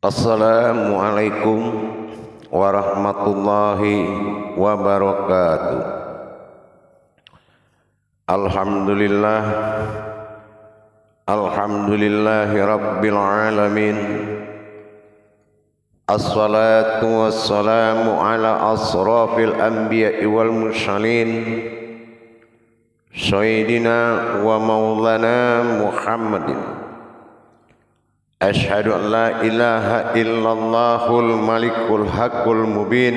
Assalamualaikum warahmatullahi wabarakatuh. Alhamdulillah, alhamdulillahi rabbil alamin. Assalatu wassalamu ala asrafil anbiya'i wal mursalin, sayyidina wa maulana Muhammadin. Asyhadu an la ilaha illallahul malikul haqqul mubin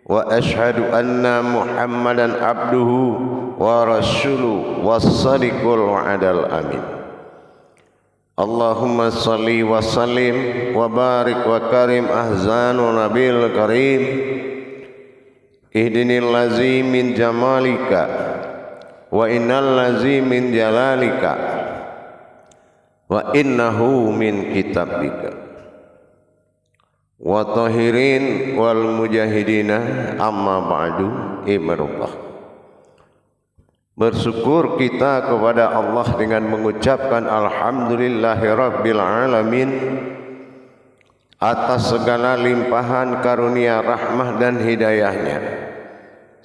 wa asyhadu anna Muhammadan abduhu wa rasuluhu was-sadiqul wa'adal amin. Allahumma salli wa sallim wa barik wa karim ahzanu nabil karim. Ihdinil lazi min jamalika wa innal lazi min jalalika wa innahu min kitabika wa tahirin wal mujahidina amma ba'du. Ibarullah, bersyukur kita kepada Allah dengan mengucapkan alhamdulillahi rabbil alamin atas segala limpahan karunia rahmah dan hidayahnya,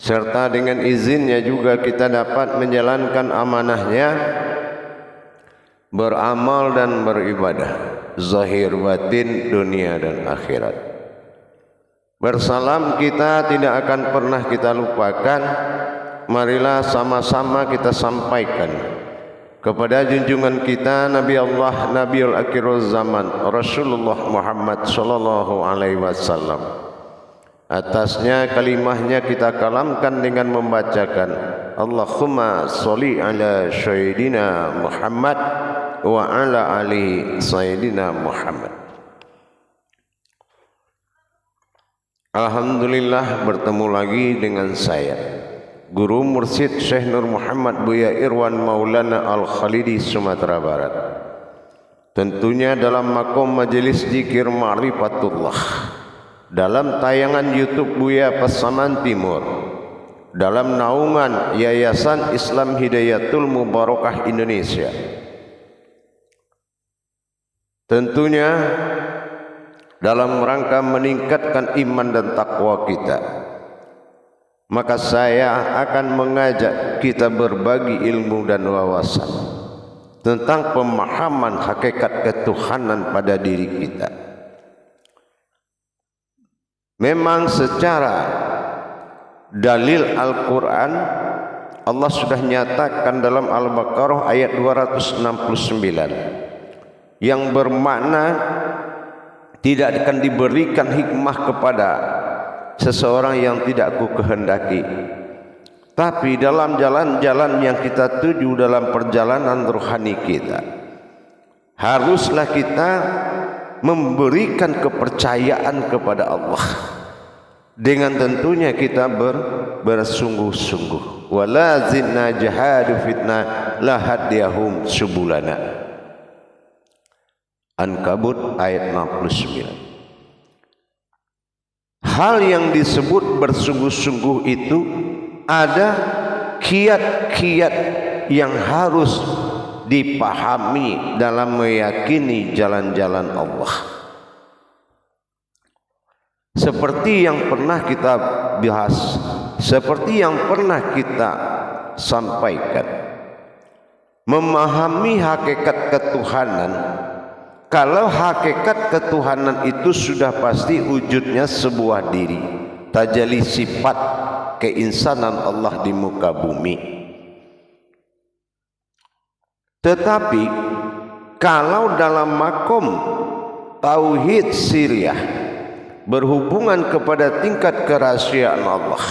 serta dengan izinnya juga kita dapat menjalankan amanahnya, beramal dan beribadah zahir batin dunia dan akhirat. Bersalam kita tidak akan pernah kita lupakan. Marilah sama-sama kita sampaikan kepada junjungan kita Nabi Allah Nabiul Akhirul Zaman Rasulullah Muhammad sallallahu alaihi wasallam. Atasnya kalimahnya kita kalamkan dengan membacakan Allahumma sholli ala sayyidina Muhammad wa ala ali sayyidina Muhammad. Alhamdulillah, bertemu lagi dengan saya Guru Mursyid Syekh Nur Muhammad Buya Irwan Maulana Al-Khalidi, Sumatera Barat. Tentunya dalam makom majelis zikir Ma'rifatullah, dalam tayangan YouTube Buya Pasaman Timur, dalam naungan Yayasan Islam Hidayatul Mubarakah Indonesia. Tentunya dalam rangka meningkatkan iman dan takwa kita, maka saya akan mengajak kita berbagi ilmu dan wawasan tentang pemahaman hakikat ketuhanan pada diri kita. Memang secara dalil Al-Quran Allah sudah nyatakan dalam Al-Baqarah ayat 269 yang bermakna tidak akan diberikan hikmah kepada seseorang yang tidak aku kehendaki, tapi dalam jalan-jalan yang kita tuju dalam perjalanan rohani kita, haruslah kita memberikan kepercayaan kepada Allah dengan tentunya kita bersungguh-sungguh. Wala zidna jahadu fitnah lahadiyahum subulana. Ankabut ayat 69. Hal yang disebut bersungguh-sungguh itu ada kiat-kiat yang harus dipahami dalam meyakini jalan-jalan Allah. Seperti yang pernah kita bahas, seperti yang pernah kita sampaikan, memahami hakikat ketuhanan. Kalau hakikat ketuhanan itu sudah pasti wujudnya sebuah diri, tajalli sifat keinsanan Allah di muka bumi. Tetapi kalau dalam makom tauhid siriyah berhubungan kepada tingkat kerahasiaan Allah,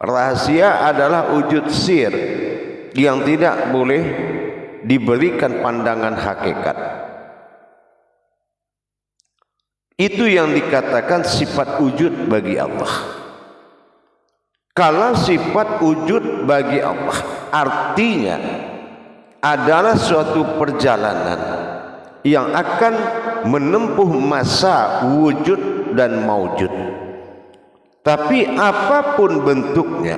rahasia adalah wujud sir yang tidak boleh diberikan pandangan hakikat. Itu yang dikatakan sifat wujud bagi Allah. Kalau sifat wujud bagi Allah artinya adalah suatu perjalanan yang akan menempuh masa wujud dan maujud. Tapi apapun bentuknya,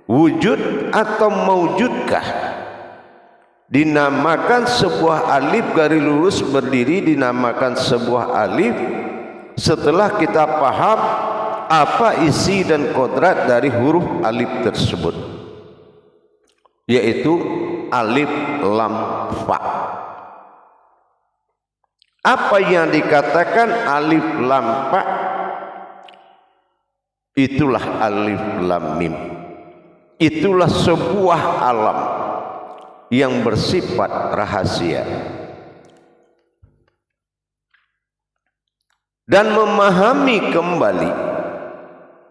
wujud atau maujudkah, dinamakan sebuah alif garis lurus berdiri, dinamakan sebuah alif setelah kita paham apa isi dan kodrat dari huruf alif tersebut, yaitu alif lam fa. Apa yang dikatakan alif lam fa? Itulah alif lam mim. Itulah sebuah alam yang bersifat rahasia. Dan memahami kembali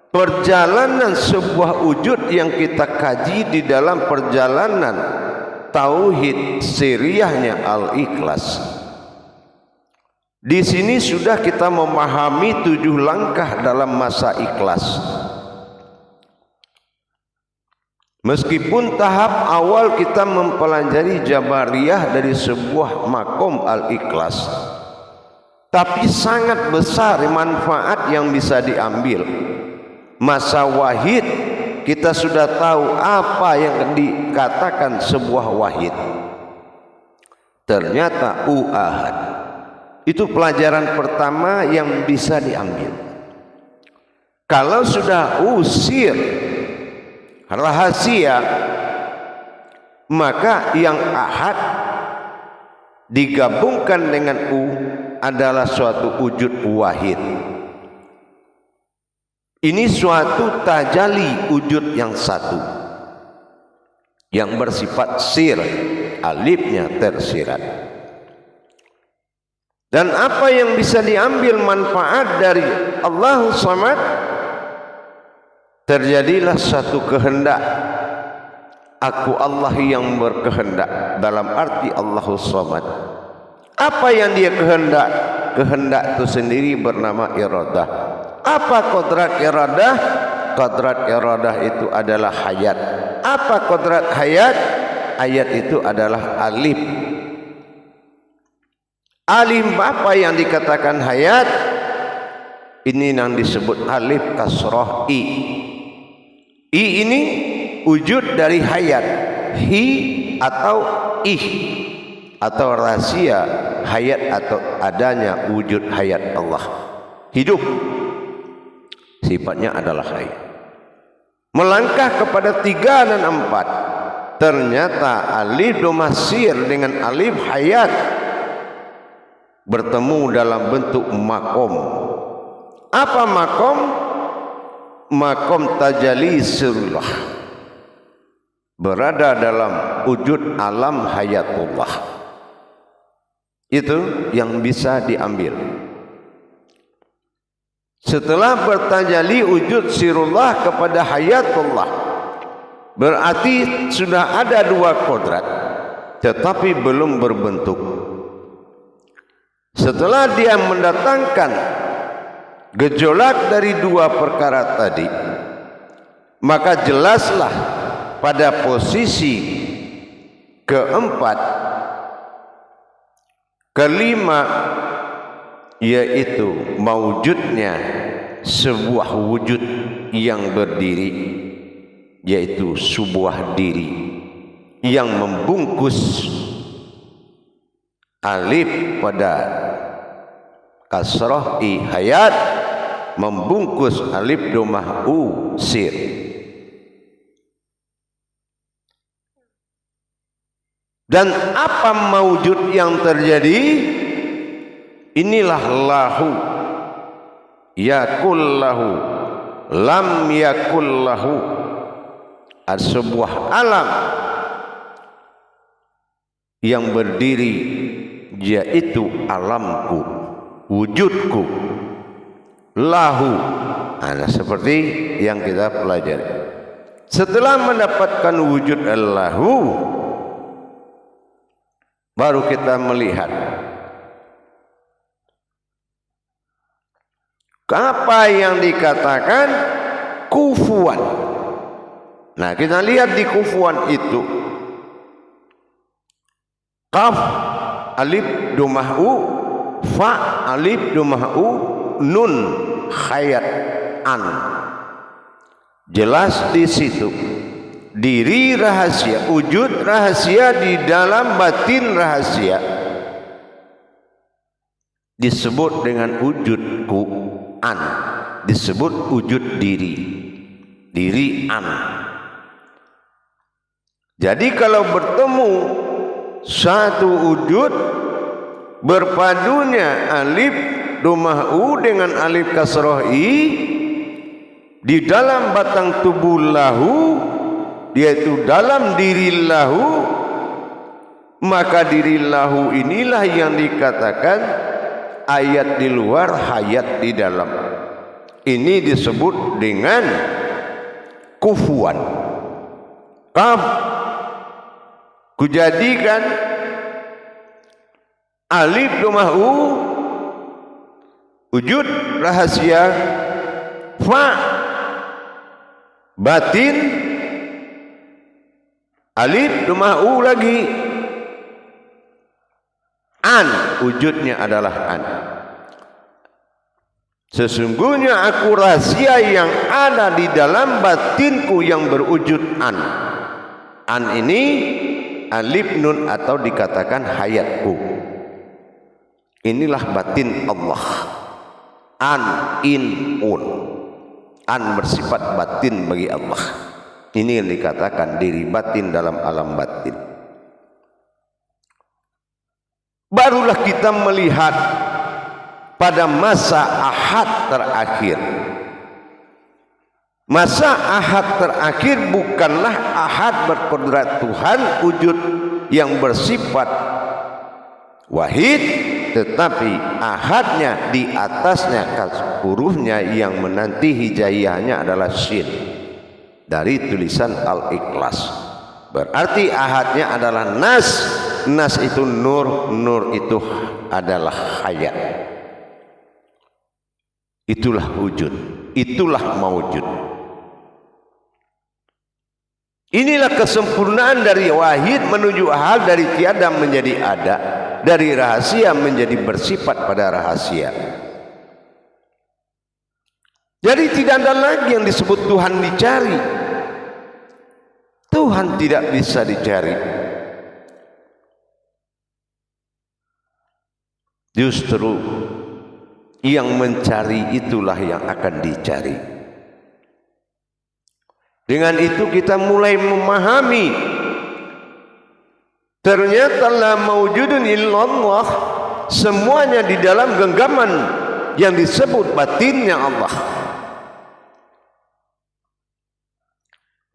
perjalanan sebuah wujud yang kita kaji di dalam perjalanan tauhid siriyahnya Al-Ikhlas. Di sini sudah kita memahami 7 langkah dalam masa ikhlas. Meskipun tahap awal kita mempelajari Jabariyah dari sebuah makom Al-Ikhlas, tapi sangat besar manfaat yang bisa diambil. Masa wahid kita sudah tahu apa yang dikatakan sebuah wahid. Ternyata ahad. Itu pelajaran pertama yang bisa diambil. Kalau sudah sir rahasia, maka yang ahad digabungkan dengan adalah suatu wujud wahid. Ini suatu tajali wujud yang satu yang bersifat sir, alifnya tersirat. Dan apa yang bisa diambil manfaat dari Allah Samad? Terjadilah satu kehendak. Aku Allah yang berkehendak, dalam arti Allah Samad. Apa yang dia kehendak? Kehendak itu sendiri bernama iradah. Apa kodrat iradah? Kodrat iradah itu adalah hayat. Apa kodrat hayat? Hayat itu adalah alif. Alif apa yang dikatakan hayat? Ini yang disebut alif kasrah i. I ini wujud dari hayat. Hi atau ih atau rahasia hayat atau adanya wujud hayat Allah. Hidup sifatnya adalah hayat. Melangkah kepada 3 dan 4. Ternyata alif domasir dengan alif hayat bertemu dalam bentuk makom. Apa makom? Makom tajalli sirullah, berada dalam wujud alam hayatullah. Itu yang bisa diambil. Setelah bertajalli wujud sirullah kepada hayatullah, berarti sudah ada 2 kodrat tetapi belum berbentuk. Setelah dia mendatangkan gejolak dari 2 perkara tadi, maka jelaslah pada posisi keempat, kelima, yaitu mewujudnya sebuah wujud yang berdiri, yaitu sebuah diri yang membungkus alif pada kasrah i hayat, membungkus alif domah sir. Dan apa mawujud yang terjadi? Inilah lahu, yakul lahu, lam yakul lahu. Sebuah alam yang berdiri, yaitu alamku, wujudku, lahu. Nah, seperti yang kita pelajari. Setelah mendapatkan wujud Allahu, baru kita melihat apa yang dikatakan kufuan. Nah, kita lihat di kufuan itu, kaf alif domah fa alif domah nun hayat an. Jelas di situ diri rahasia, wujud rahasia di dalam batin rahasia, disebut dengan wujudku an, disebut wujud diri an. Jadi kalau bertemu satu wujud, berpadunya alif domah u dengan alif kasroh i di dalam batang tubuh lahu, yaitu dalam diri lahu, maka diri lahu inilah yang dikatakan ayat di luar, hayat di dalam. Ini disebut dengan kufuan. Kujadikan alif domah u wujud rahasia, fa batin, alif domah u lagi, an, wujudnya adalah an. Sesungguhnya aku rahasia yang ada di dalam batinku yang berwujud an. An ini alif nun atau dikatakan hayatku. Inilah batin Allah. An, in, un. An bersifat batin bagi Allah. Ini yang dikatakan diri batin dalam alam batin. Barulah kita melihat pada masa ahad terakhir. Masa ahad terakhir bukanlah ahad berkodrat Tuhan wujud yang bersifat wahid, tetapi ahadnya di atasnya hurufnya yang menanti hijaiyahnya adalah shin dari tulisan Al-Ikhlas. Berarti ahadnya adalah nas, nas itu nur, nur itu adalah hayat. Itulah wujud, itulah maujud. Inilah kesempurnaan dari wahid menuju ahad, dari tiada menjadi ada, dari rahasia menjadi bersifat pada rahasia. Jadi tidak ada lagi yang disebut Tuhan dicari. Tuhan tidak bisa dicari. Justru yang mencari itulah yang akan dicari. Dengan itu kita mulai memahami ternyata la maujudun illallah, semuanya di dalam genggaman yang disebut batinnya Allah.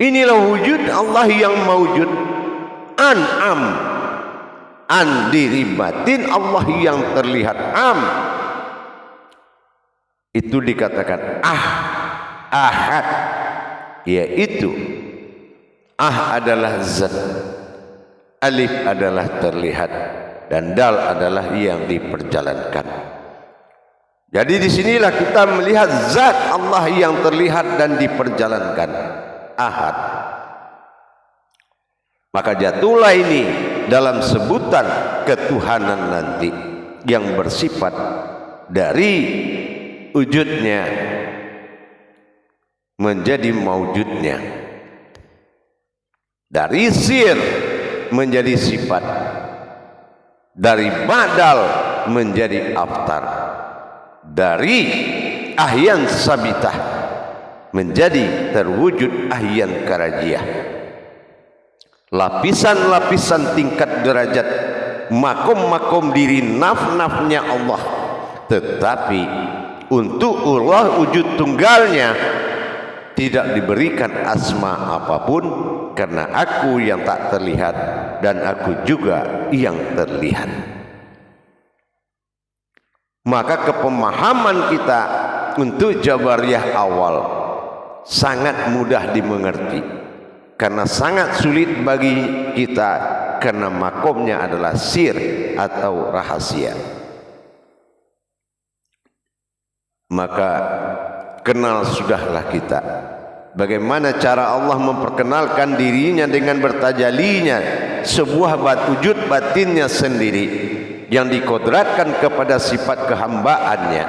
Inilah wujud Allah yang maujud. An diri batin Allah yang terlihat. Itu dikatakan ahad, yaitu adalah zat, alif adalah terlihat, dan dal adalah yang diperjalankan. Jadi disinilah kita melihat zat Allah yang terlihat dan diperjalankan, ahad. Maka jatuhlah ini dalam sebutan ketuhanan nanti yang bersifat dari wujudnya menjadi maujudnya, dari sir menjadi sifat, dari badal menjadi aftar, dari ahyan sabitah menjadi terwujud ahyan karajiyah. Lapisan-lapisan tingkat derajat makom-makom diri naf-nafnya Allah, tetapi untuk Allah wujud tunggalnya tidak diberikan asma apapun, karena aku yang tak terlihat dan aku juga yang terlihat. Maka kepemahaman kita untuk Jabariyah awal sangat mudah dimengerti, karena sangat sulit bagi kita, karena makomnya adalah sir atau rahasia. Maka kenal sudahlah kita bagaimana cara Allah memperkenalkan dirinya dengan bertajalinya sebuah wujud batinnya sendiri yang dikodratkan kepada sifat kehambaannya.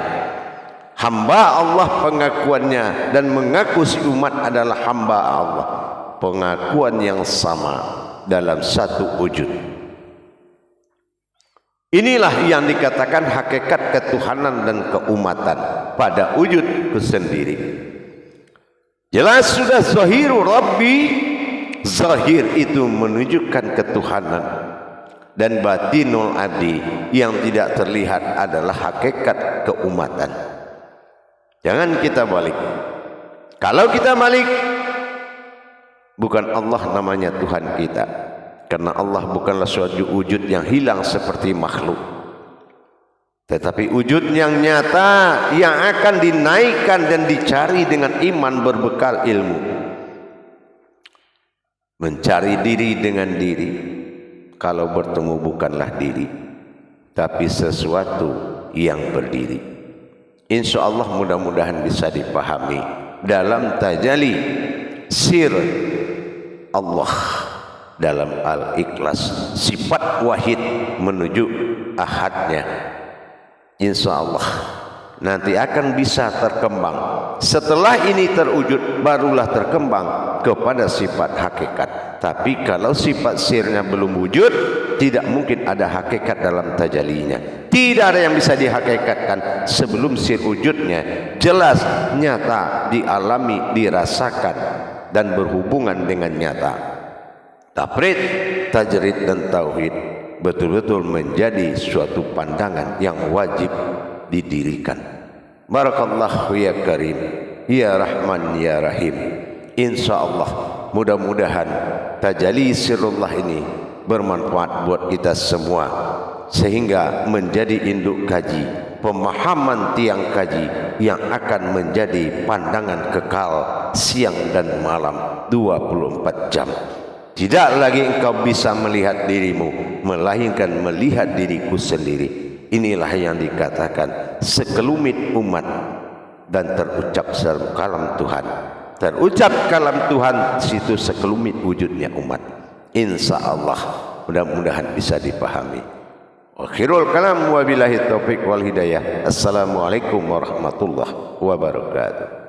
Hamba Allah pengakuannya, dan mengaku si umat adalah hamba Allah. pengakuan yang sama dalam satu wujud. Inilah yang dikatakan hakikat ketuhanan dan keumatan pada wujud itu sendiri. Jelas sudah zahiru Rabbi, zahir itu menunjukkan ketuhanan, dan batinul abdi yang tidak terlihat adalah hakikat keumatan. Jangan kita balik. Kalau kita balik, bukan Allah namanya Tuhan kita, karena Allah bukanlah suatu wujud yang hilang seperti makhluk, tetapi wujud yang nyata yang akan dinaikkan dan dicari dengan iman berbekal ilmu. Mencari diri dengan diri, kalau bertemu bukanlah diri, tapi sesuatu yang berdiri. Insya Allah mudah-mudahan bisa dipahami dalam tajalli sir Allah dalam Al-Ikhlas, sifat wahid menuju ahadnya. Insya Allah nanti akan bisa terkembang. Setelah ini terwujud, barulah terkembang kepada sifat hakikat. Tapi kalau sifat sirnya belum wujud, tidak mungkin ada hakikat dalam tajallinya. Tidak ada yang bisa dihakikatkan sebelum sir wujudnya jelas, nyata, dialami, dirasakan, dan berhubungan dengan nyata. Tafrid, tajrid, dan tauhid betul-betul menjadi suatu pandangan yang wajib didirikan. Barakallahu ya Karim, ya Rahman, ya Rahim. Insya Allah mudah-mudahan tajalli sirullah ini bermanfaat buat kita semua, sehingga menjadi induk kaji, pemahaman tiang kaji yang akan menjadi pandangan kekal siang dan malam 24 jam. Tidak lagi engkau bisa melihat dirimu, melainkan melihat diriku sendiri. Inilah yang dikatakan sekelumit umat dan terucap kalam Tuhan. Terucap kalam Tuhan, situ sekelumit wujudnya umat. Insya Allah mudah-mudahan bisa dipahami. Akhirul kalam, wabillahi taufiq wal hidayah. Assalamualaikum warahmatullahi wabarakatuh.